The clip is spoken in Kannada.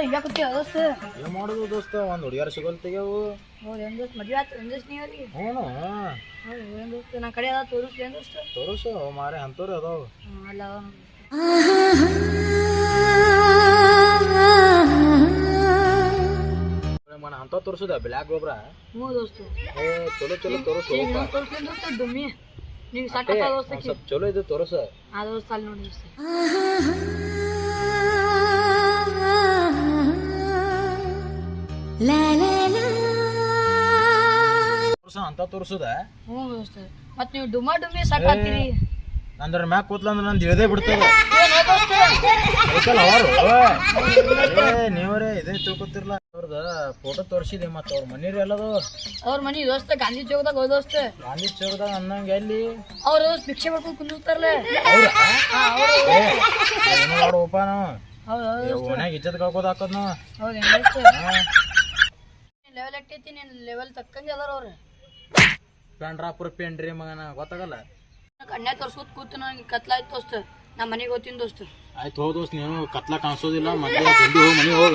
ಹಿಂಗ ಕೂತೀವಿ ದೋಸ್ತ ಏನ್ ಮಾಡೋದು ದೋಸ್ತ ಒಂದ್ ಹುಡುಗಿಯರ್ ಸಿಗೋಲ್ ತೆಗ್ಯಾವು. ಹೌದು ಏನ್ ದೋಸ್ತ ಮದ್ವೆ ಆಯ್ತು ಏನ್ ದೋಸ್ತ ನೀವ್ರಿ ಹ್ಞೂ ಹೌದು ಏನ್ ದೋಸ್ತ ನನ್ನ ಕಡೆ ಅದ ತೋರಿಸ್ಲಿ ಏನ್ ದೋಸ್ತ ತೋರಿಸು ಮಾರೆ ಅಂತವ್ರಿ ಅದಾವ. ಅಲ್ಲ ಮನ ಅಂತ ತೋರ್ಸುದ ಬ್ಲ್ಯಾಕ್ ಗೊಬ್ರ. ಹ್ಞೂ ದೋಸ್ತ ಏ ಚಲೋ ಚಲೋ ತೋರಿಸು. ತೋರಿಸ್ಲಿ ದೋಸ್ತ ಡುಮ್ಮಿ ನಿಂಗೆ ಸಾಕ ದೋಸ್ತ ಸ್ವಲ್ಪ ಚಲೋ ಇದು ತೋರಿಸ. ಆ ದೋಸ್ತ ಅಲ್ಲಿ ನೋಡಿ ದೋಸ್ತ ತೋರ್ಸ ಅಂತ ತೋರ್ಸುದ. ಹ್ಞೂ ದೋಸ್ತ ಮತ್ ನೀವು ಡುಮ್ಮ ಡುಮ್ಮಿ ಸಾಕಾಗ್ತೀರಿ ನಂದ್ರ ಮ್ಯಾಗ ಕೂತ್ಲಂದ್ರ ನಂದು ಇಳದೇ ಬಿಡ್ತದ. ಏನೋ ದೋಸ್ತ ಐತಲ್ಲ ಅವರು ನೀವ್ರೇ ಇದೇ ತಿಳ್ಕೊತಿರ್ಲ. ಅವ್ರದ ಫೋಟೋ ತೋರಿಸಿದೆ ಮತ್ತ ಅವ್ರ ಮನೀರಿ ಎಲ್ಲದು. ಅವ್ರ ಮನಿ ದೋಸ್ತ ಗಾಂಧಿ ಚೌಕದಾಗ ಹೋದ ದೋಸ್ತ ಗಾಂಧಿ ಚೌಕದಾಗ ಅನ್ನಂಗ ಎಲ್ಲಿ ಅವ್ರು ಭಿಕ್ಷೆ ಮಾಡ್ಕೊಂಡು ಕುಂದಿರ್ತಾರಲ್ಲ ಅವ್ರ ಓಪ ನಾವು ಹೌದು ಓನ್ಯಾಗ ಇಜ್ಜತ್ ಕಳ್ಕೋದ್ ಹಾಕದ್ ನಾವು. ಹೌದು ಲೆವೆಲ್ ಎಟ್ಟೈತಿ ನೀನ್ ಲೆವೆಲ್ ತಕ್ಕಂಗೆ ಅದಾರ ಅವ್ರು ಪೆಂಡ್ರಾಪುರ ಪೆಂಡ್ರಿ ಮಗನ ಗೊತ್ತಾಗಲ್ಲ. ಕನ್ಯಾ ತೋರ್ಸ್ಕೊತ್ ಕೂತು ನನಗೆ ಕತ್ಲಾಯ್ತು ದೋಸ್ತ ನಾ ಮನೆಗೆ ಹೋಗ್ತೀನಿ ದೋಸ್ತ ಆಯ್ತು ಹೋದ್ ದೋಸ್ತ್ ನೀನು ಕತ್ಲ ಕಾಣಿಸೋದಿಲ್ಲ ಮತ್ತೆ ಜಲ್ದಿ ಹೋಗಿ ಮನೆಗೆ ಹೋಗ.